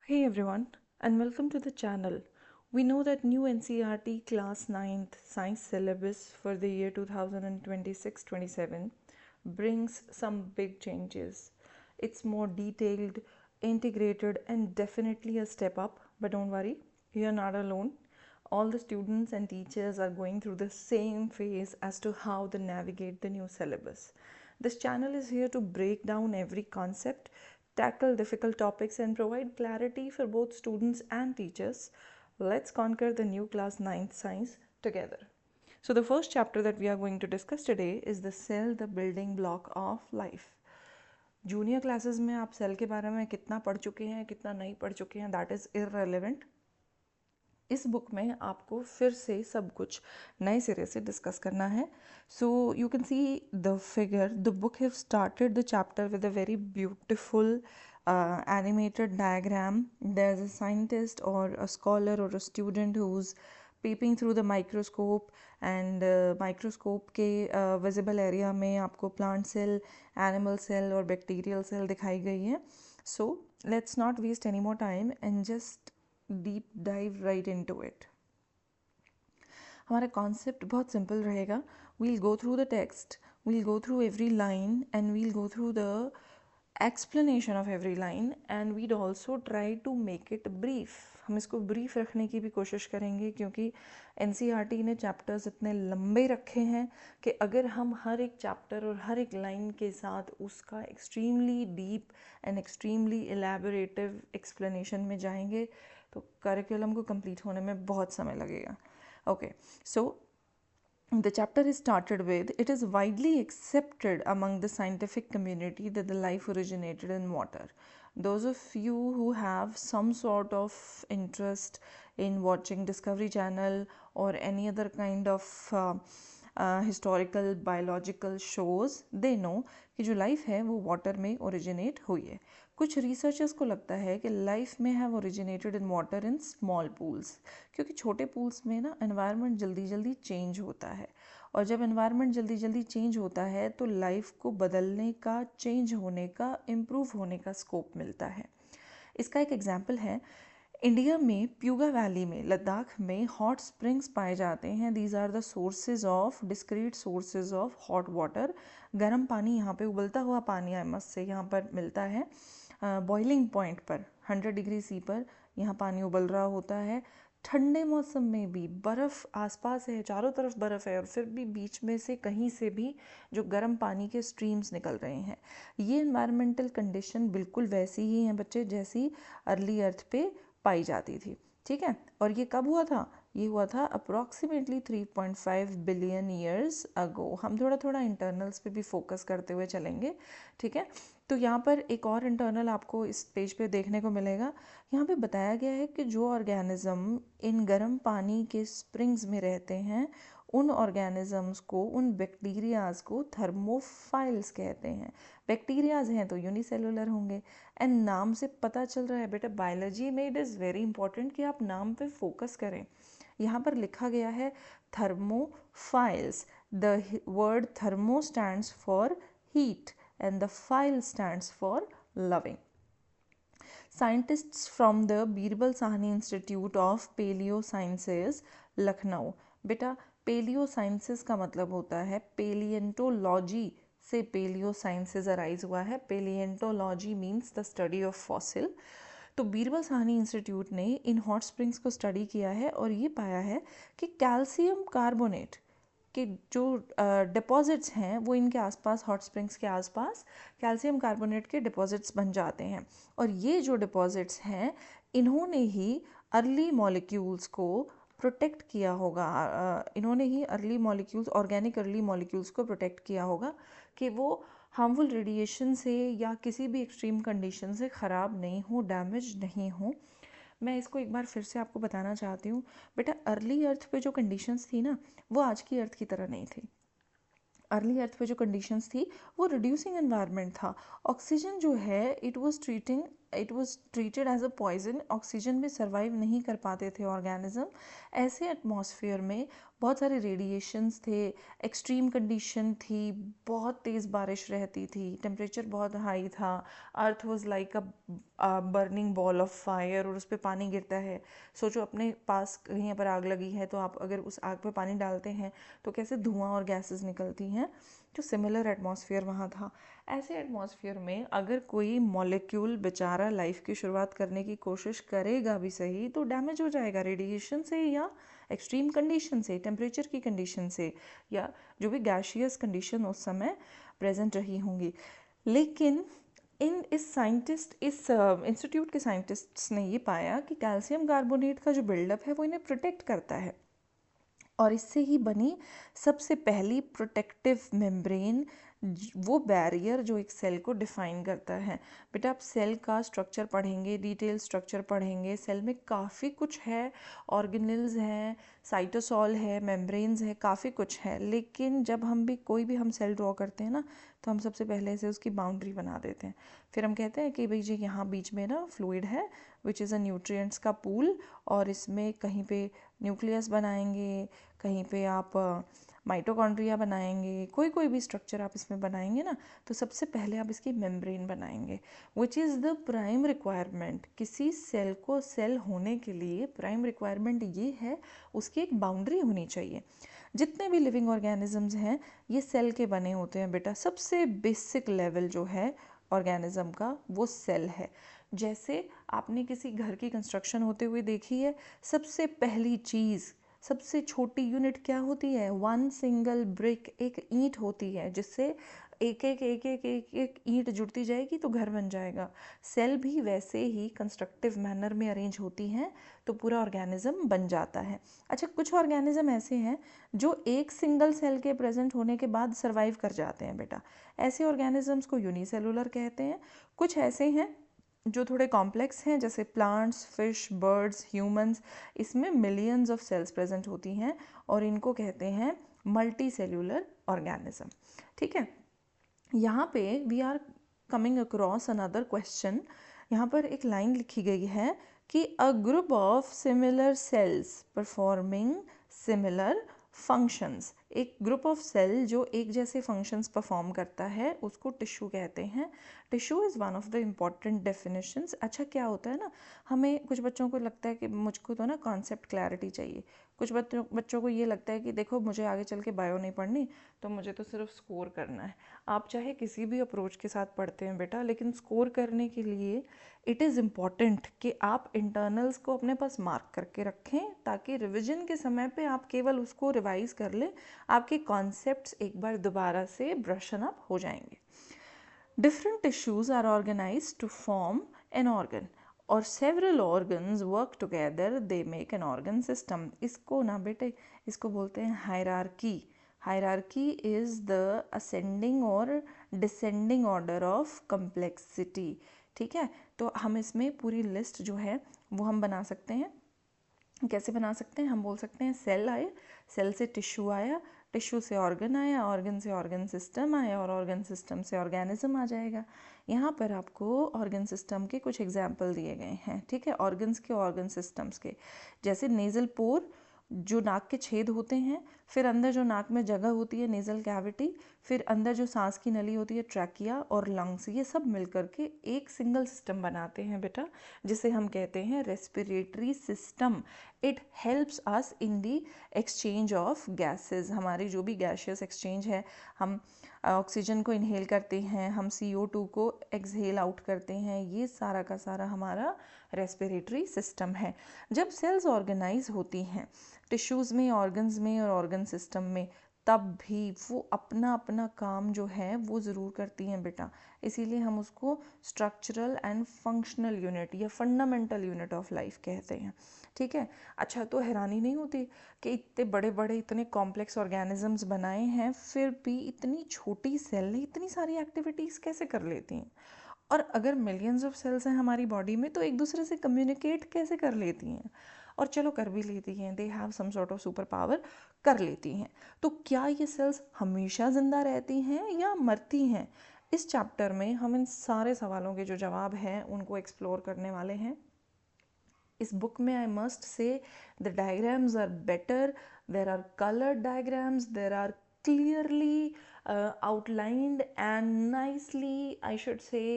Hey everyone, and welcome to the channel. We know that new NCERT Class 9th Science syllabus for the year 2026-27 brings some big changes. It's more detailed, integrated, and definitely a step up. But don't worry, you're not alone. All the students and teachers are going through the same phase as to how they navigate the new syllabus. This channel is here to break down every concept, tackle difficult topics, and provide clarity for both students and teachers. Let's conquer the new class 9th science together. So, the first chapter that we are going to discuss today is the cell, the building block of life. Junior classes में आप cell के बारे में कितना पढ़ चुके हैं कितना नहीं पढ़ चुके हैं दैट इज़ इररेलेवेंट. इस बुक में आपको फिर से सब कुछ नए सिरे से डिस्कस करना है. So you can see the figure. The book have started the chapter with a very beautiful animated diagram. There's a scientist or a scholar or a student who's peeping through the microscope, and microscope के visible area में आपको plant cell, animal cell और bacterial cell दिखाई गई है. So let's not waste any more time and just deep dive right into it. हमारा concept बहुत simple रहेगा. We'll go through the text, we'll go through every line and we'll go through the explanation of every line, and we'd also try to make it brief. हम इसको brief रखने की भी कोशिश करेंगे क्योंकि NCERT ने चैप्टर्स इतने लंबे रखे हैं कि अगर हम हर एक चैप्टर और हर एक लाइन के साथ उसका extremely deep and extremely elaborative explanation में जाएंगे तो करिकुलम को कंप्लीट होने में बहुत समय लगेगा. Okay, so the chapter is started with, it is widely accepted among the scientific community that the life originated in water. Those of you who have some sort of interest in watching Discovery Channel or any other kind of historical biological shows, they know कि जो life है वो water में originate हुई है. कुछ researchers को लगता है कि लाइफ में have originated in water in small pools, क्योंकि छोटे पूल्स में ना एनवायरनमेंट जल्दी जल्दी चेंज होता है, और जब एनवायरनमेंट जल्दी जल्दी चेंज होता है तो लाइफ को बदलने का, चेंज होने का, इम्प्रूव होने का स्कोप मिलता है. इसका एक एग्जाम्पल है, इंडिया में प्यूगा वैली में, लद्दाख में हॉट स्प्रिंग्स पाए जाते हैं. These are the sources of, discrete sources of hot water. गर्म पानी यहाँ पे, उबलता हुआ पानी आई मस्ट से, यहाँ पर मिलता है. बॉइलिंग पॉइंट पर 100 डिग्री सी पर यहाँ पानी उबल रहा होता है. ठंडे मौसम में भी बर्फ़ आसपास है, चारों तरफ बर्फ़ है, और फिर भी बीच में से कहीं से भी जो गर्म पानी के स्ट्रीम्स निकल रहे हैं. ये एनवायरमेंटल कंडीशन बिल्कुल वैसी ही हैं बच्चे जैसी अर्ली अर्थ पे पाई जाती थी. ठीक है, और ये कब हुआ था? ये हुआ था अप्रॉक्सीमेटली 3.5 बिलियन ईयर्स अगो. हम थोड़ा थोड़ा इंटरनल्स पे भी फोकस करते हुए चलेंगे. ठीक है, तो यहाँ पर एक और इंटरनल आपको इस पेज पे देखने को मिलेगा. यहाँ पे बताया गया है कि जो ऑर्गेनिज्म इन गर्म पानी के स्प्रिंग्स में रहते हैं उन ऑर्गेनिजम्स को, उन बैक्टीरियाज को थर्मोफाइल्स कहते हैं. बैक्टीरियाज हैं तो यूनिसेलुलर होंगे. एंड नाम से पता चल रहा है बेटा, बायोलॉजी में इट इज़ वेरी इंपॉर्टेंट कि आप नाम पे फोकस करें. यहाँ पर लिखा गया है thermophiles. The word thermo stands for heat and the file stands for loving. Scientists from the Birbal Sahni Institute of Paleosciences, Lucknow. बेटा पेलियो साइंसेस का मतलब होता है पेलियंटोलॉजी से पेलियो साइंसेस अराइज हुआ है. Palaeontology means the study of fossil. तो Birbal Sahni institute ने इन हॉट स्प्रिंग्स को स्टडी किया है और ये पाया है कि कैल्शियम कार्बोनेट कि जो डिपॉजिट्स हैं वो इनके आसपास, हॉट स्प्रिंग्स के आसपास कैल्शियम कार्बोनेट के डिपॉजिट्स बन जाते हैं. और ये जो डिपॉजिट्स हैं इन्होंने ही अर्ली मॉलिक्यूल्स को प्रोटेक्ट किया होगा. इन्होंने ही early molecules, organic early molecules को प्रोटेक्ट किया होगा कि वो हार्मफुल रेडिएशन से या किसी भी एक्सट्रीम कंडीशन से ख़राब नहीं हो, डैमेज नहीं हो. मैं इसको एक बार फिर से आपको बताना चाहती हूँ बेटा, अर्ली अर्थ पे जो कंडीशंस थी ना वो आज की अर्थ की तरह नहीं थी. अर्ली अर्थ पे जो कंडीशंस थी वो रिड्यूसिंग एनवायरनमेंट था. ऑक्सीजन जो है it was treated as a poison. Oxygen में सर्वाइव नहीं कर पाते थे ऑर्गेनिज्म. ऐसे एटमॉस्फेयर में बहुत सारे रेडिएशंस थे, एक्सट्रीम कंडीशन थी, बहुत तेज़ बारिश रहती थी, टेम्परेचर बहुत हाई था, अर्थ was like a burning ball of fire और उस पर पानी गिरता है। सोचो अपने पास कहीं पर आग लगी है तो आप अगर उस आग पे पानी डालते हैं तो कैसे धुआं और गैसेस निकलती हैं। तो सिमिलर एटमॉस्फेयर वहाँ था। ऐसे एटमॉस्फेयर में अगर कोई मॉलिक्यूल बेचारा लाइफ की शुरुआत करने की कोशिश करेगा भी सही तो डैमेज हो जाएगा रेडिएशन से या एक्सट्रीम कंडीशन से, टेम्परेचर की कंडीशन से, या जो भी गैशियस कंडीशन उस समय प्रेजेंट रही होंगी। लेकिन इस इंस्टीट्यूट के साइंटिस्ट्स ने ये पाया कि कैल्शियम कार्बोनेट का जो बिल्डअप है वो इन्हें प्रोटेक्ट करता है, और इससे ही बनी सबसे पहली प्रोटेक्टिव मेम्ब्रेन, वो बैरियर जो एक सेल को डिफाइन करता है। बेटा आप सेल का स्ट्रक्चर पढ़ेंगे, डिटेल स्ट्रक्चर पढ़ेंगे, सेल में काफ़ी कुछ है, ऑर्गेनेल्स हैं, साइटोसॉल है, मेम्ब्रेन्स है, काफ़ी कुछ है। लेकिन जब हम भी कोई भी हम सेल ड्रॉ करते हैं ना तो हम सबसे पहले से उसकी बाउंड्री बना देते हैं। फिर हम कहते हैं कि भाई जी यहाँ बीच में ना फ्लूइड है विच इज़ अ न्यूट्रिएंट्स का पूल, और इसमें कहीं पे न्यूक्लियस बनाएंगे, कहीं पे आप माइटोकॉन्ड्रिया बनाएंगे, कोई भी स्ट्रक्चर आप इसमें बनाएंगे ना तो सबसे पहले आप इसकी मेम्ब्रेन बनाएंगे, which is the prime requirement. किसी सेल को सेल होने के लिए प्राइम रिक्वायरमेंट ये है उसकी एक बाउंड्री होनी चाहिए। जितने भी लिविंग ऑर्गेनिजम्स हैं ये सेल के बने होते हैं बेटा। सबसे बेसिक लेवल जो है ऑर्गेनिज्म का वो सेल है। जैसे आपने किसी घर की कंस्ट्रक्शन होते हुए देखी है, सबसे पहली चीज़, सबसे छोटी यूनिट क्या होती है? वन सिंगल ब्रिक, एक ईंट होती है जिससे एक एक ईंट जुड़ती जाएगी तो घर बन जाएगा। सेल भी वैसे ही कंस्ट्रक्टिव मैनर में अरेंज होती हैं तो पूरा ऑर्गेनिज्म बन जाता है। अच्छा, कुछ ऑर्गेनिज्म ऐसे हैं जो एक सिंगल सेल के प्रेजेंट होने के बाद सर्वाइव कर जाते हैं बेटा। ऐसे ऑर्गेनिजम्स को यूनिसेलुलर कहते हैं। कुछ ऐसे हैं जो थोड़े कॉम्प्लेक्स हैं जैसे प्लांट्स, फिश, बर्ड्स, ह्यूमंस, इसमें मिलियंस ऑफ सेल्स प्रेजेंट होती हैं और इनको कहते हैं मल्टी सेल्यूलर ऑर्गेनिज्म। ठीक है, यहाँ पे we are coming across another question. यहाँ पर एक लाइन लिखी गई है कि a group of similar cells performing similar functions. एक ग्रुप ऑफ सेल जो एक जैसे फंक्शंस परफॉर्म करता है उसको टिश्यू कहते हैं। Tissue is one of the important definitions. अच्छा, क्या होता है ना, हमें कुछ बच्चों को लगता है कि मुझको तो ना कॉन्सेप्ट क्लैरिटी चाहिए, कुछ बच्चों को ये लगता है कि देखो मुझे आगे चल के बायो नहीं पढ़नी तो मुझे तो सिर्फ स्कोर करना है। आप चाहे किसी भी अप्रोच के साथ पढ़ते हैं बेटा, लेकिन स्कोर करने के लिए इट इज़ इम्पॉर्टेंट कि आप इंटरनल्स को अपने पास मार्क करके रखें ताकि रिवीजन के समय पे आप केवल उसको रिवाइज कर लें, आपके कॉन्सेप्ट्स एक बार दोबारा से ब्रशन अप हो जाएंगे। Different tissues are organized to form an organ और several organs work together they make an organ system. इसको ना बेटे, इसको बोलते हैं hierarchy. Hierarchy is the ascending और डिसेंडिंग ऑर्डर ऑफ कम्प्लेक्सिटी। ठीक है, तो हम इसमें पूरी लिस्ट जो है वो हम बना सकते हैं। कैसे बना सकते हैं? हम बोल सकते हैं सेल आए, सेल से टिश्यू आया, टिश्यू से ऑर्गन आया, ऑर्गन से ऑर्गन सिस्टम आया और ऑर्गन सिस्टम से ऑर्गेनिज्म आ जाएगा। यहाँ पर आपको ऑर्गन सिस्टम के कुछ एग्जाम्पल दिए गए हैं। ठीक है, ऑर्गन्स के, ऑर्गन सिस्टम्स के, जैसे नेज़ल पोर जो नाक के छेद होते हैं, फिर अंदर जो नाक में जगह होती है नेज़ल कैविटी, फिर अंदर जो सांस की नली होती है ट्रैकिया और लंग्स, ये सब मिलकर के एक सिंगल सिस्टम बनाते हैं बेटा, जिसे हम कहते हैं respiratory system. It helps us in the exchange of gases. हमारी जो भी गैशियस एक्सचेंज है, हम ऑक्सीजन को इनहेल करते हैं, हम CO2 को एक्सहेल आउट करते हैं, ये सारा का सारा हमारा रेस्पिरेटरी सिस्टम है। जब सेल्स ऑर्गेनाइज होती हैं टिश्यूज़ में, ऑर्गन्स में और ऑर्गन सिस्टम में, तब भी वो अपना अपना काम जो है वो ज़रूर करती हैं बेटा। इसीलिए हम उसको स्ट्रक्चरल एंड फंक्शनल यूनिट या फंडामेंटल यूनिट ऑफ लाइफ कहते हैं। ठीक है, अच्छा, तो हैरानी नहीं होती कि इतने बड़े बड़े इतने कॉम्प्लेक्स ऑर्गेनिजम्स बनाए हैं फिर भी इतनी छोटी सेल ने इतनी सारी एक्टिविटीज़ कैसे कर लेती हैं? और अगर मिलियंस ऑफ सेल्स हैं हमारी बॉडी में तो एक दूसरे से कम्युनिकेट कैसे कर लेती हैं? और चलो कर भी लेती हैं, they have some sort of super power, कर लेती हैं। तो क्या ये सेल्स हमेशा ज़िंदा रहती हैं या मरती हैं? इस चैप्टर में हम इन सारे सवालों के जो जवाब हैं उनको एक्सप्लोर करने वाले हैं। इस बुक में I must say the diagrams are better, there are coloured diagrams, there are clearly outlined and nicely, I should say,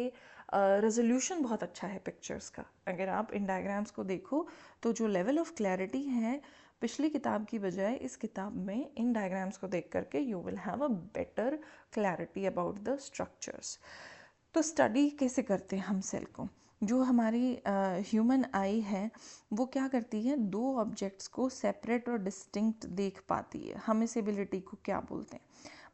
resolution बहुत अच्छा है पिक्चर्स का। अगर आप इन डायग्राम्स को देखो तो जो लेवल ऑफ क्लैरिटी है पिछली किताब की बजाय इस किताब में इन डायग्राम्स को देख करके you will have a better clarity about the structures. तो स्टडी कैसे करते हैं हम सेल को? जो हमारी ह्यूमन आई है वो क्या करती है, दो ऑब्जेक्ट्स को सेपरेट और डिस्टिंक्ट देख पाती है। हम इस एबिलिटी को क्या बोलते हैं?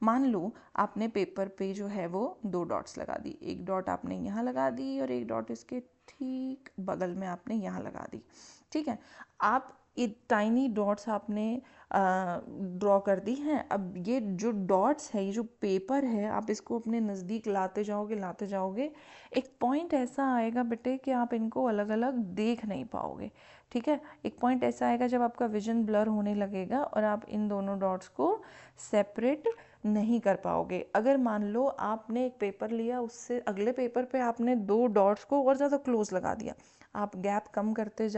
मान लो आपने पेपर पे जो है वो दो डॉट्स लगा दी, एक डॉट आपने यहाँ लगा दी और एक डॉट इसके ठीक बगल में आपने यहाँ लगा दी, ठीक है। आप ये टाइनी डॉट्स आपने ड्रॉ कर दी हैं। अब ये जो डॉट्स है, ये जो पेपर है, आप इसको अपने नज़दीक लाते जाओगे, एक पॉइंट ऐसा आएगा बेटे कि आप इनको अलग अलग देख नहीं पाओगे, ठीक है। एक पॉइंट ऐसा आएगा जब आपका विजन ब्लर होने लगेगा और आप इन दोनों डॉट्स को सेपरेट नहीं कर पाओगे। अगर मान लो आपने एक पेपर लिया, उससे अगले पेपर पे आपने दो डॉट्स को और ज़्यादा क्लोज लगा दिया, आप गैप कम करते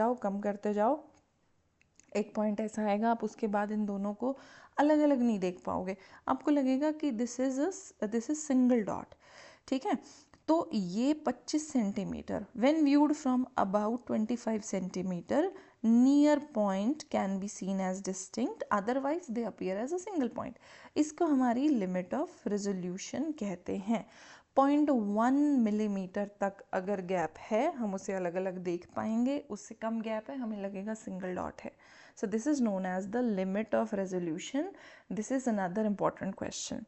जाओ, एक पॉइंट ऐसा आएगा आप उसके बाद इन दोनों को अलग अलग नहीं देख पाओगे, आपको लगेगा कि दिस इज सिंगल डॉट, ठीक है। तो ये 25 centimetre when viewed from about 25 centimetre near point can be seen as distinct, otherwise they appear as a single point. इसको हमारी लिमिट ऑफ रेजोल्यूशन कहते हैं। 0.1 मिलीमीटर तक अगर गैप है हम उसे अलग अलग देख पाएंगे, उससे कम गैप है हमें लगेगा सिंगल डॉट है। So this is known as the limit of resolution. This is another important question.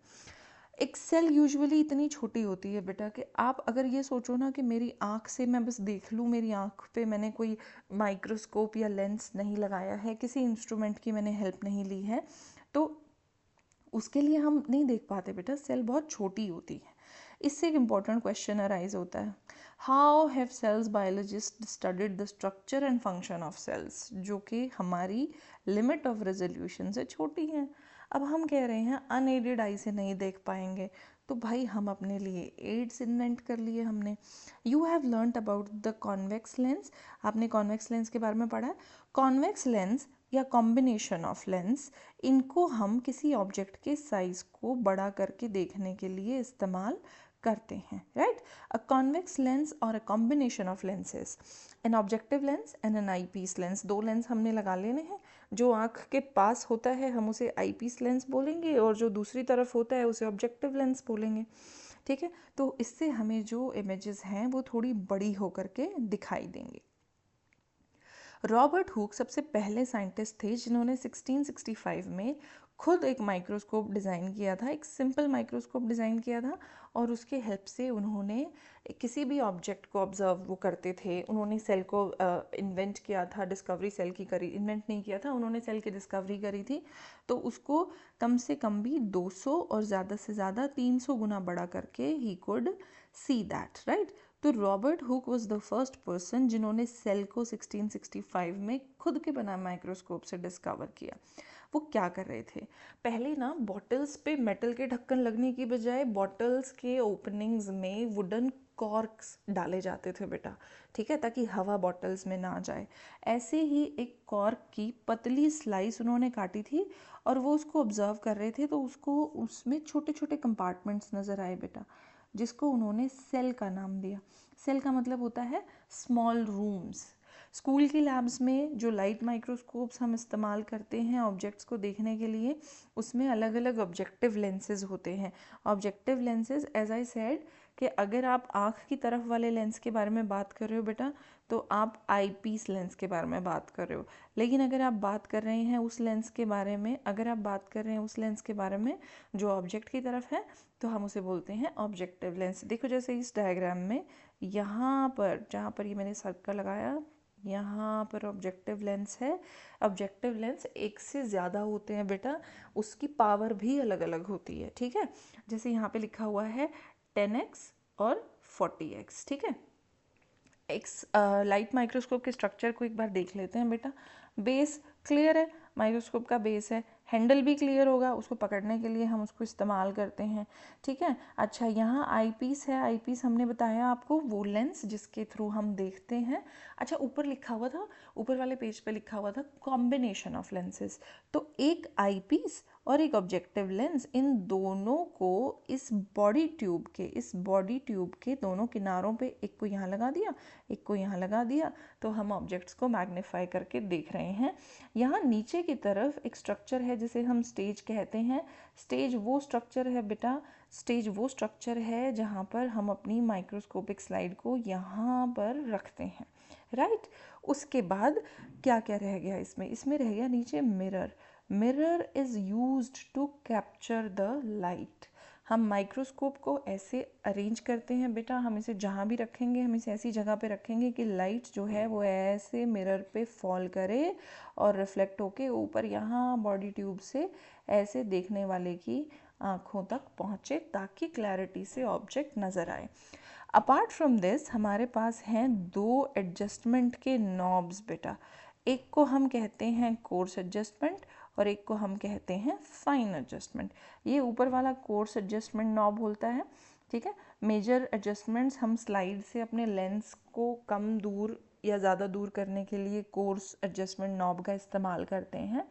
एक सेल यूजुअली इतनी छोटी होती है बेटा कि आप अगर ये सोचो ना कि मेरी आँख से मैं बस देख लूँ, मेरी आँख पे मैंने कोई माइक्रोस्कोप या लेंस नहीं लगाया है, किसी इंस्ट्रूमेंट की मैंने हेल्प नहीं ली है, तो उसके लिए हम नहीं देख पाते बेटा, सेल बहुत छोटी होती है। इससे एक इम्पॉर्टेंट क्वेश्चन अराइज होता है, how have cells biologist studied the structure and function of cells, जो कि हमारी लिमिट ऑफ रेजोल्यूशन से छोटी हैं। अब हम कह रहे हैं अनएडेड आई से नहीं देख पाएंगे, तो भाई हम अपने लिए एड्स इन्वेंट कर लिए हमने। You have learned about the convex lens, आपने कॉन्वेक्स लेंस के बारे में पढ़ा है। कॉन्वेक्स लेंस या कॉम्बिनेशन ऑफ लेंस, इनको हम किसी ऑब्जेक्ट के साइज को बड़ा करके देखने के लिए इस्तेमाल करते हैं, राइट। अ कॉन्वेक्स लेंस और a combination of lenses, an objective lens and an eyepiece lens, दो लेंस हमने लगा लेने हैं। जो आँख के पास होता है हम उसे आई पीस लेंस बोलेंगे और जो दूसरी तरफ होता है उसे ऑब्जेक्टिव लेंस बोलेंगे, ठीक है। तो इससे हमें जो इमेजेस हैं वो थोड़ी बड़ी होकर के दिखाई देंगी। रॉबर्ट हुक सबसे पहले साइंटिस्ट थे जिन्होंने 1665 में खुद एक माइक्रोस्कोप डिज़ाइन किया था, एक सिंपल माइक्रोस्कोप डिज़ाइन किया था, और उसके हेल्प से उन्होंने किसी भी ऑब्जेक्ट को ऑब्जर्व वो करते थे। उन्होंने सेल को इन्वेंट किया था, डिस्कवरी सेल की करी, इन्वेंट नहीं किया था, उन्होंने सेल की डिस्कवरी करी थी। तो उसको कम से कम भी 200 और ज़्यादा से ज़्यादा 300 गुना बड़ा करके ही कुड सी दैट, राइट। तो Robert Hooke was the first person जिन्होंने सेल को 1665 में खुद के बना माइक्रोस्कोप से डिस्कवर किया। वो क्या कर रहे थे, पहले ना बॉटल्स पे मेटल के ढक्कन लगने की बजाय बॉटल्स के ओपनिंग्स में वुडन कॉर्क्स डाले जाते थे बेटा, ठीक है, ताकि हवा बॉटल्स में ना जाए। ऐसे ही एक कॉर्क की पतली स्लाइस उन्होंने काटी थी और वो उसको ऑब्जर्व कर रहे थे, तो उसको उसमें छोटे छोटे कंपार्टमेंट्स नज़र आए बेटा, जिसको उन्होंने सेल का नाम दिया। सेल का मतलब होता है स्मॉल रूम्स। स्कूल की लैब्स में जो लाइट माइक्रोस्कोप्स हम इस्तेमाल करते हैं ऑब्जेक्ट्स को देखने के लिए, उसमें अलग अलग ऑब्जेक्टिव लेंसेज होते हैं। Objective lenses, as I said, कि अगर आप आँख की तरफ वाले लेंस के बारे में बात कर रहे हो बेटा, तो आप आई पीस लेंस के बारे में बात कर रहे हो। लेकिन अगर आप बात कर रहे हैं उस लेंस के बारे में, जो ऑब्जेक्ट की तरफ है, तो हम उसे बोलते हैं ऑब्जेक्टिव लेंस। देखो जैसे इस डायग्राम में यहाँ पर, जहाँ पर ये मैंने सर्कल लगाया, यहाँ पर ऑब्जेक्टिव लेंस है। ऑब्जेक्टिव लेंस एक से ज़्यादा होते हैं बेटा, उसकी पावर भी अलग अलग होती है, ठीक है। जैसे यहाँ पे लिखा हुआ है 10x और 40x, ठीक है। एक्स लाइट माइक्रोस्कोप के स्ट्रक्चर को एक बार देख लेते हैं बेटा। बेस क्लियर है, माइक्रोस्कोप का बेस है। हैंडल भी क्लियर होगा, उसको पकड़ने के लिए हम उसको इस्तेमाल करते हैं, ठीक है। अच्छा, यहाँ आई पीस है, आई पीस हमने बताया आपको वो लेंस जिसके थ्रू हम देखते हैं। अच्छा, ऊपर लिखा हुआ था, ऊपर वाले पेज पे लिखा हुआ था कॉम्बिनेशन ऑफ लेंसेज, तो एक आई पीस और एक ऑब्जेक्टिव लेंस, इन दोनों को इस बॉडी ट्यूब के दोनों किनारों पे, एक को यहाँ लगा दिया, एक को यहाँ लगा दिया, तो हम ऑब्जेक्ट्स को मैग्नीफाई करके देख रहे हैं। यहाँ नीचे की तरफ एक स्ट्रक्चर है जिसे हम स्टेज कहते हैं। स्टेज वो स्ट्रक्चर है बेटा, स्टेज वो स्ट्रक्चर है जहाँ पर हम अपनी माइक्रोस्कोपिक स्लाइड को यहाँ पर रखते हैं, राइट। उसके बाद क्या क्या रह गया इसमें, इसमें रह गया नीचे mirror. Mirror is used to capture the light. हम माइक्रोस्कोप को ऐसे अरेंज करते हैं बेटा, हम इसे जहाँ भी रखेंगे हम इसे ऐसी जगह पे रखेंगे कि लाइट जो है वो ऐसे मिरर पे फॉल करे और रिफ्लेक्ट होके ऊपर यहाँ बॉडी ट्यूब से ऐसे देखने वाले की आँखों तक पहुँचे, ताकि क्लैरिटी से ऑब्जेक्ट नज़र आए। अपार्ट फ्रॉम दिस हमारे पास हैं दो एडजस्टमेंट के नॉब्स बेटा, एक को हम कहते हैं कोर्स एडजस्टमेंट और एक को हम कहते हैं फाइन एडजस्टमेंट। ये ऊपर वाला कोर्स एडजस्टमेंट नॉब होता है, ठीक है। मेजर एडजस्टमेंट्स हम स्लाइड से अपने लेंस को कम दूर या ज़्यादा दूर करने के लिए कोर्स एडजस्टमेंट नॉब का इस्तेमाल करते हैं।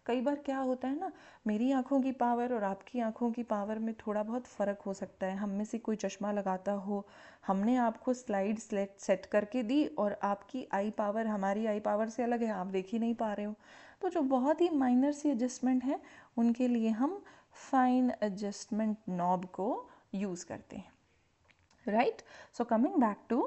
कई बार क्या होता है ना, मेरी आँखों की पावर और आपकी आँखों की पावर में थोड़ा बहुत फ़र्क हो सकता है। हम में से कोई चश्मा लगाता हो, हमने आपको स्लाइड सेट करके दी और आपकी आई पावर हमारी आई पावर से अलग है, आप देख ही नहीं पा रहे हो। तो जो बहुत ही माइनर सी एडजस्टमेंट है उनके लिए हम फाइन एडजस्टमेंट नॉब को यूज़ करते हैं, right. So coming back to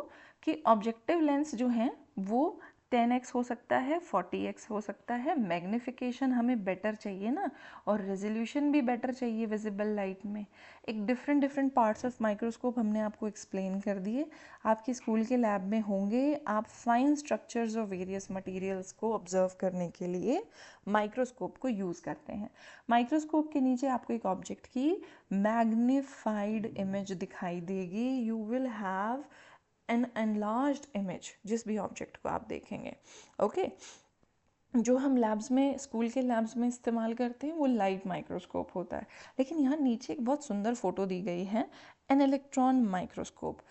कि ऑब्जेक्टिव लेंस जो हैं वो 10x हो सकता है, 40x हो सकता है। मैग्नीफिकेशन हमें बेटर चाहिए ना, और रेजोल्यूशन भी बेटर चाहिए विजिबल लाइट में। एक डिफरेंट पार्ट्स ऑफ माइक्रोस्कोप हमने आपको एक्सप्लेन कर दिए, आपके स्कूल के लैब में होंगे। आप फाइन स्ट्रक्चर्स और वेरियस मटेरियल्स को ऑब्जर्व करने के लिए माइक्रोस्कोप को यूज़ करते हैं। माइक्रोस्कोप के नीचे आपको एक ऑब्जेक्ट की मैग्नीफाइड इमेज दिखाई देगी। You will have an enlarged image जिस भी ऑब्जेक्ट को आप देखेंगे, ओके। जो हम लैब्स में, स्कूल के लैब्स में इस्तेमाल करते हैं वो लाइट माइक्रोस्कोप होता है। लेकिन यहाँ नीचे एक बहुत सुंदर फोटो दी गई है, एन इलेक्ट्रॉन माइक्रोस्कोप।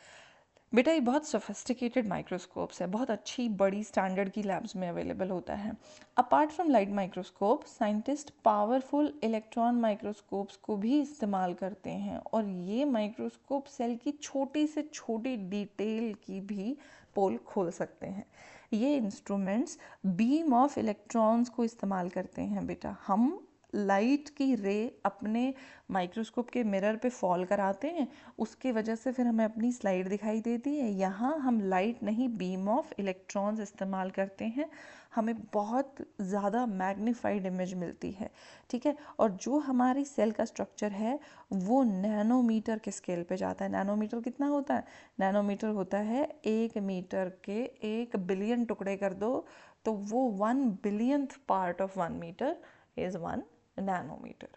बेटा ये बहुत सोफिस्टिकेटेड माइक्रोस्कोप्स है, बहुत अच्छी बड़ी स्टैंडर्ड की लैब्स में अवेलेबल होता है। Apart from light microscope, scientist powerful electron microscopes को भी इस्तेमाल करते हैं, और ये माइक्रोस्कोप सेल की छोटी से छोटी डिटेल की भी पोल खोल सकते हैं। ये इंस्ट्रूमेंट्स बीम ऑफ इलेक्ट्रॉन्स को इस्तेमाल करते हैं बेटा। हम लाइट की रे अपने माइक्रोस्कोप के मिरर पे फॉल कराते हैं, उसके वजह से फिर हमें अपनी स्लाइड दिखाई देती है। यहाँ हम लाइट नहीं, बीम ऑफ इलेक्ट्रॉन्स इस्तेमाल करते हैं, हमें बहुत ज़्यादा मैग्नीफाइड इमेज मिलती है, ठीक है। और जो हमारी सेल का स्ट्रक्चर है वो नैनोमीटर के स्केल पे जाता है। नैनोमीटर कितना होता है? नैनोमीटर होता है 1 मीटर के 1 बिलियन टुकड़े कर दो तो वो 1 billionth part of 1 metre is 1 nanometer.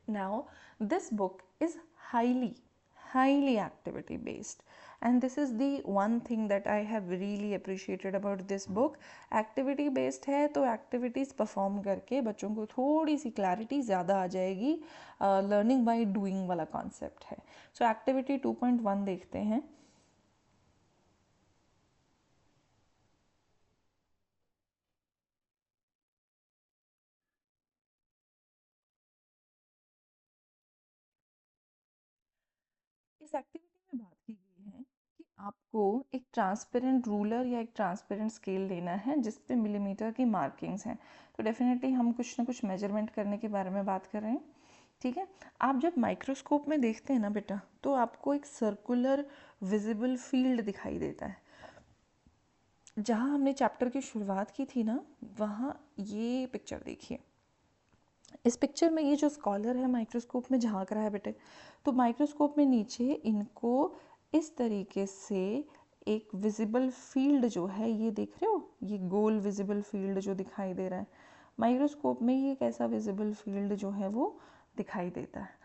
Now, this book is highly activity based, and this is the one thing that I have really appreciated about this book. Activity based है तो activities perform करके बच्चों को थोड़ी सी clarity ज़्यादा आ जाएगी। learning by doing वाला concept है। So activity 2.1 देखते हैं। इस एक्टिविटी में बात की गई है कि आपको एक ट्रांसपेरेंट रूलर या एक ट्रांसपेरेंट स्केल लेना है जिस पे मिलीमीटर की मार्किंग्स हैं। तो डेफिनेटली हम कुछ ना कुछ मेजरमेंट करने के बारे में बात कर रहे हैं, ठीक है। आप जब माइक्रोस्कोप में देखते हैं ना बेटा, तो आपको एक सर्कुलर विजिबल फील्ड दिखाई देता है। जहाँ हमने चैप्टर की शुरुआत की थी ना, वहाँ ये पिक्चर देखिए। इस पिक्चर में ये जो स्कॉलर है माइक्रोस्कोप में झांक रहा है बेटे, तो माइक्रोस्कोप में नीचे इनको इस तरीके से एक विजिबल फील्ड जो है, ये देख रहे हो, ये गोल विजिबल फील्ड जो दिखाई दे रहा है माइक्रोस्कोप में, ये कैसा विजिबल फील्ड जो है वो दिखाई देता है।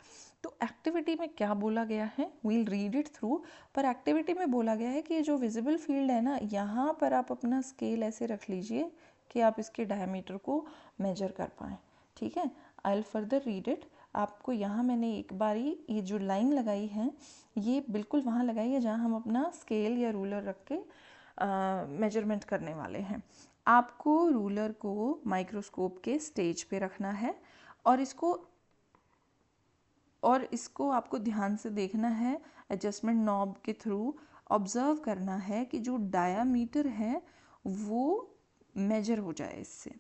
तो एक्टिविटी में क्या बोला गया है, वील रीड इट थ्रू। पर एक्टिविटी में बोला गया है कि ये जो विजिबल फील्ड है ना, यहाँ पर आप अपना स्केल ऐसे रख लीजिए कि आप इसके डायमीटर को मेजर कर पाएँ, ठीक है, I will further read it. आपको यहाँ मैंने एक बारी ये जो लाइन लगाई है ये बिल्कुल वहाँ लगाई है जहाँ हम अपना स्केल या रूलर रख के मेजरमेंट करने वाले हैं। आपको रूलर को माइक्रोस्कोप के स्टेज पे रखना है और इसको आपको ध्यान से देखना है, एडजस्टमेंट नॉब के थ्रू ऑब्जर्व करना है कि जो डायामीटर है वो मेजर हो जाए इससे।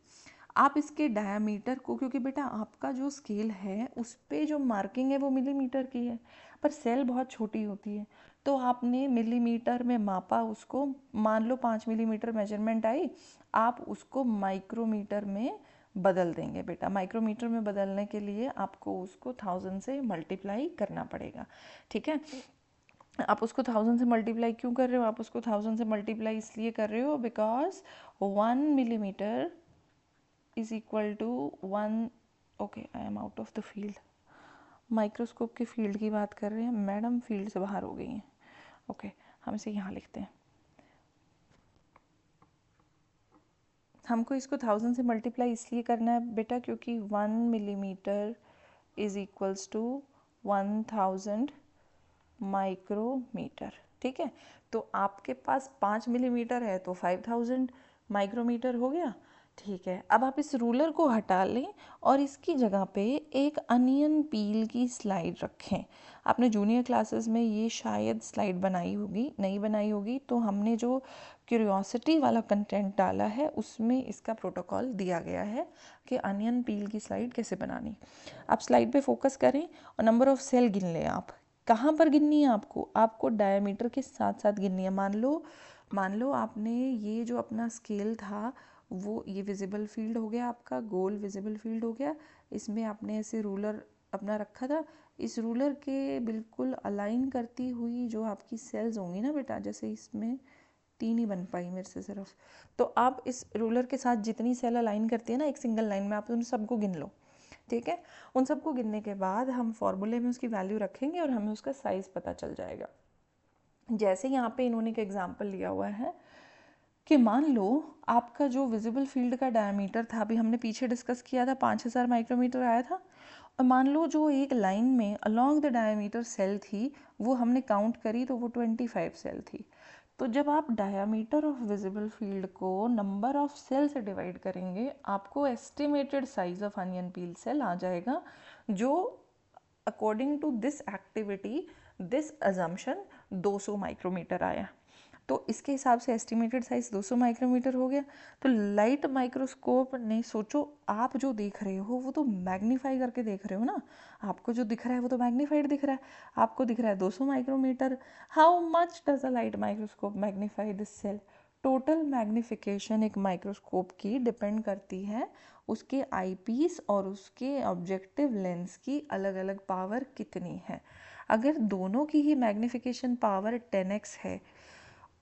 आप इसके डायामीटर को, क्योंकि बेटा आपका जो स्केल है उस पे जो मार्किंग है वो मिलीमीटर की है, पर सेल बहुत छोटी होती है, तो आपने मिलीमीटर में मापा उसको, मान लो 5 मिलीमीटर मेजरमेंट आई, आप उसको माइक्रोमीटर में बदल देंगे बेटा। माइक्रोमीटर में बदलने के लिए आपको उसको 1000 से मल्टीप्लाई करना पड़ेगा, ठीक है। आप उसको 1000 से मल्टीप्लाई क्यों कर रहे हो? आप उसको 1000 से मल्टीप्लाई इसलिए कर रहे हो because 1 millimetre is equal to 1, okay I am out of the field, microscope के फील्ड की बात कर रहे हैं मैडम, फील्ड से बाहर हो गई हैं। ओके, हम इसे यहाँ लिखते हैं। हमको इसको 1000 से मल्टीप्लाई इसलिए करना है बेटा क्योंकि 1 millimetre is equals to 1000 micrometre, ठीक है। तो आपके पास 5 मिलीमीटर है तो 5000 माइक्रोमीटर हो गया, ठीक है। अब आप इस रूलर को हटा लें और इसकी जगह पे एक अनियन पील की स्लाइड रखें। आपने जूनियर क्लासेस में ये शायद स्लाइड बनाई होगी, नहीं बनाई होगी, तो हमने जो क्यूरियोसिटी वाला कंटेंट डाला है उसमें इसका प्रोटोकॉल दिया गया है कि अनियन पील की स्लाइड कैसे बनानी। आप स्लाइड पे फोकस करें और नंबर ऑफ सेल गिन लें। आप कहाँ पर गिननी है? आपको डायमीटर के साथ साथ गिननी है। मान लो आपने ये जो अपना स्केल था वो ये विजिबल फील्ड हो गया, आपका गोल विजिबल फील्ड हो गया, इसमें आपने ऐसे रूलर अपना रखा था। इस रूलर के बिल्कुल अलाइन करती हुई जो आपकी सेल्स होंगी ना बेटा, जैसे इसमें 3 ही बन पाई मेरे से सिर्फ, तो आप इस रूलर के साथ जितनी सेल अलाइन करती है ना एक सिंगल लाइन में, आप उन सबको गिन लो, ठीक है। उन सबको गिनने के बाद हम फॉर्मूले में उसकी वैल्यू रखेंगे और हमें उसका साइज़ पता चल जाएगा। जैसे यहाँ पे इन्होंने एक एग्जांपल लिया हुआ है कि मान लो आपका जो विजिबल फील्ड का डायमीटर था, अभी हमने पीछे डिस्कस किया था 5000 माइक्रोमीटर आया था, और मान लो जो एक लाइन में अलोंग द डायमीटर सेल थी वो हमने काउंट करी तो वो 25 सेल थी। तो जब आप डायमीटर ऑफ विजिबल फील्ड को नंबर ऑफ सेल से डिवाइड करेंगे आपको estimated size of onion peel cell आ जाएगा, जो according to this activity this assumption 200 micrometer आया। तो इसके हिसाब से एस्टिमेटेड साइज 200 माइक्रोमीटर हो गया। तो लाइट माइक्रोस्कोप ने, सोचो आप जो देख रहे हो वो तो मैग्नीफाई करके देख रहे हो ना, आपको जो दिख रहा है वो तो मैग्नीफाइड दिख रहा है, आपको दिख रहा है 200 micrometre. How much does a light microscope magnify this cell? Total magnification एक माइक्रोस्कोप की डिपेंड करती है उसके आईपीस और उसके ऑब्जेक्टिव लेंस की अलग अलग पावर कितनी है। अगर दोनों की ही मैग्नीफिकेशन पावर 10x है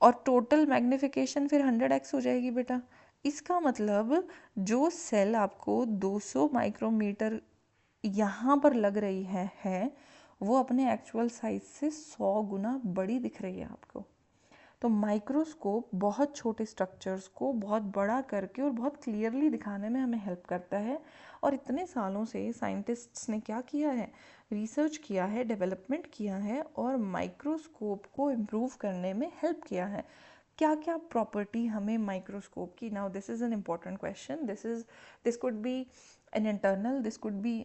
और टोटल मैग्नीफिकेशन फिर 100x हो जाएगी बेटा। इसका मतलब जो सेल आपको 200 माइक्रोमीटर यहाँ पर लग रही है वो अपने एक्चुअल साइज से 100 गुना बड़ी दिख रही है आपको। तो माइक्रोस्कोप बहुत छोटे स्ट्रक्चर्स को बहुत बड़ा करके और बहुत क्लियरली दिखाने में हमें हेल्प करता है। और इतने सालों से साइंटिस्ट्स ने क्या किया है, रिसर्च किया है, डेवलपमेंट किया है और माइक्रोस्कोप को इम्प्रूव करने में हेल्प किया है। क्या क्या प्रॉपर्टी हमें माइक्रोस्कोप की, now this is an important question, this could be an internal, this could be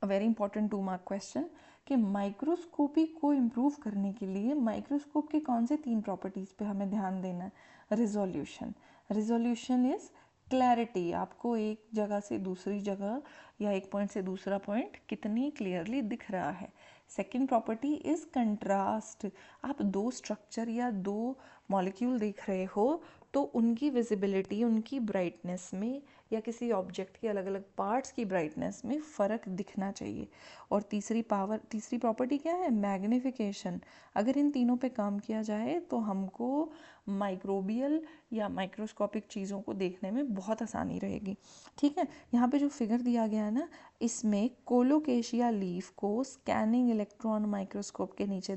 a very important 2 mark question, कि माइक्रोस्कोपी को इम्प्रूव करने के लिए माइक्रोस्कोप के कौन से 3 प्रॉपर्टीज़ पे हमें ध्यान देना है? रिजोल्यूशन, रिजोल्यूशन इज़ क्लैरिटी, आपको एक जगह से दूसरी जगह या एक पॉइंट से दूसरा पॉइंट कितनी क्लियरली दिख रहा है। सेकेंड प्रॉपर्टी इज़ कंट्रास्ट, आप 2 स्ट्रक्चर या 2 मॉलिक्यूल देख रहे हो तो उनकी विजिबिलिटी, उनकी ब्राइटनेस में या किसी ऑब्जेक्ट के अलग अलग पार्ट्स की ब्राइटनेस में फ़र्क दिखना चाहिए। और तीसरी प्रॉपर्टी क्या है? मैग्नीफिकेशन। अगर इन तीनों पे काम किया जाए तो हमको माइक्रोबियल या माइक्रोस्कोपिक चीज़ों को देखने में बहुत आसानी रहेगी, ठीक है। यहाँ पे जो फिगर दिया गया है ना, इसमें कोलोकेशिया लीफ को स्कैनिंग इलेक्ट्रॉन माइक्रोस्कोप के नीचे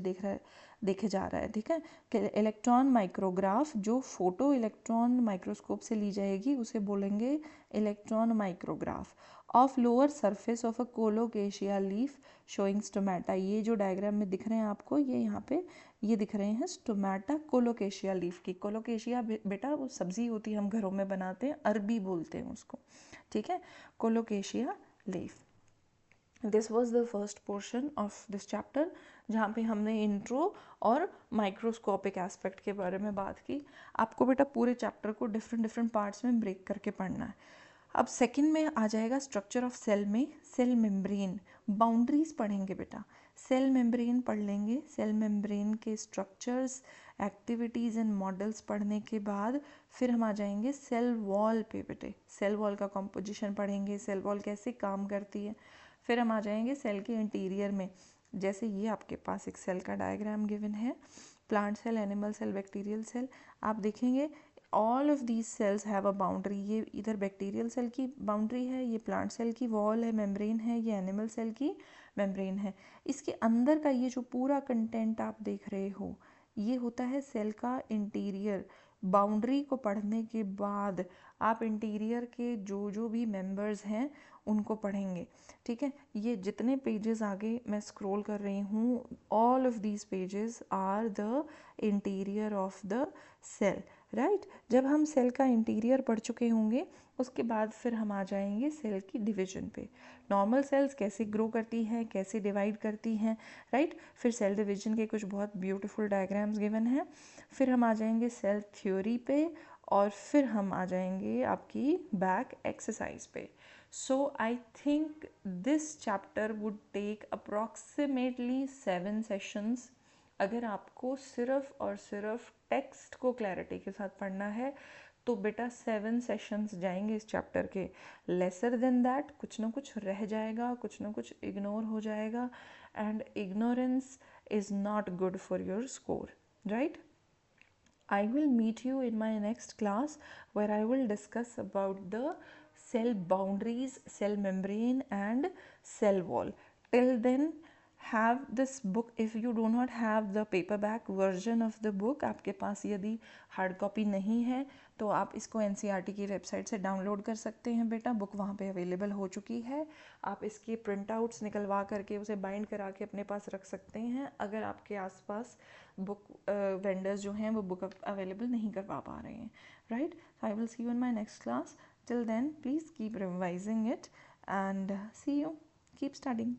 देखे जा रहा है, ठीक है। इलेक्ट्रॉन माइक्रोग्राफ, जो फोटो इलेक्ट्रॉन माइक्रोस्कोप से ली जाएगी उसे बोलेंगे electron micrograph of lower surface of a colocasia leaf showing stomata. ये जो डायग्राम में दिख रहे हैं आपको, ये यहाँ पे ये दिख रहे हैं स्टोमेटा कोलोकेशिया लीफ की। कोलोकेशिया बेटा वो सब्जी होती है, हम घरों में बनाते हैं, अरबी बोलते हैं उसको, ठीक है, colocasia leaf. This was the first portion of this chapter, जहाँ पे हमने इंट्रो और माइक्रोस्कोपिक एस्पेक्ट के बारे में बात की। आपको बेटा पूरे चैप्टर को डिफरेंट डिफरेंट पार्ट्स में ब्रेक करके पढ़ना है। अब सेकंड में आ जाएगा स्ट्रक्चर ऑफ सेल में सेल मेम्ब्रेन, बाउंड्रीज पढ़ेंगे बेटा, सेल मेम्ब्रेन पढ़ लेंगे। सेल मेम्ब्रेन के स्ट्रक्चर्स, एक्टिविटीज़ एंड मॉडल्स पढ़ने के बाद फिर हम आ जाएंगे सेल वॉल पे बेटे। सेल वॉल का कॉम्पोजिशन पढ़ेंगे, सेल वॉल कैसे काम करती है। फिर हम आ जाएंगे सेल के इंटीरियर में, जैसे ये आपके पास एक सेल का डायग्राम गिवन है, plant cell, animal cell, bacterial cell. आप देखेंगे all of these cells have a boundary. ये इधर बैक्टीरियल सेल की बाउंड्री है, ये प्लांट सेल की वॉल है, मेम्ब्रेन है, ये एनिमल सेल की मेम्ब्रेन है। इसके अंदर का ये जो पूरा कंटेंट आप देख रहे हो, ये होता है सेल का इंटीरियर। बाउंड्री को पढ़ने के बाद आप इंटीरियर के जो जो भी मेंबर्स हैं उनको पढ़ेंगे, ठीक है। ये जितने पेजेस आगे मैं स्क्रॉल कर रही हूँ, all of these pages are the interior of the cell, right. जब हम सेल का इंटीरियर पढ़ चुके होंगे, उसके बाद फिर हम आ जाएंगे सेल की डिवीजन पे। नॉर्मल सेल्स कैसे ग्रो करती हैं, कैसे डिवाइड करती हैं, राइट। फिर सेल डिवीजन के कुछ बहुत ब्यूटीफुल डायग्राम्स गिवन हैं। फिर हम आ जाएंगे सेल थ्योरी पे, और फिर हम आ जाएंगे आपकी बैक एक्सरसाइज पे। So I think this chapter would take approximately 7 sessions। अगर आपको सिर्फ और सिर्फ टेक्स्ट को क्लैरिटी के साथ पढ़ना है तो बेटा 7 सेशंस जाएंगे इस चैप्टर के। लेसर देन दैट कुछ ना कुछ रह जाएगा, कुछ ना कुछ इग्नोर हो जाएगा, and ignorance is not good for your score, right. I will meet you in my next class where I will discuss about the cell boundaries, cell membrane and cell wall. Till then, have this book. If you do not have the paperback version of the book, आपके पास यदि hard copy नहीं है तो आप इसको NCERT की website से download कर सकते हैं बेटा। बुक वहाँ पे अवेलेबल हो चुकी है। आप इसके प्रिंट आउट्स निकलवा करके उसे बाइंड करा के अपने पास रख सकते हैं, अगर आपके आसपास बुक वेंडर्स जो हैं वो बुक अवेलेबल नहीं करवा पा रहे हैं, right. I will see you in my next class. Till then please keep revising it and see you, keep studying.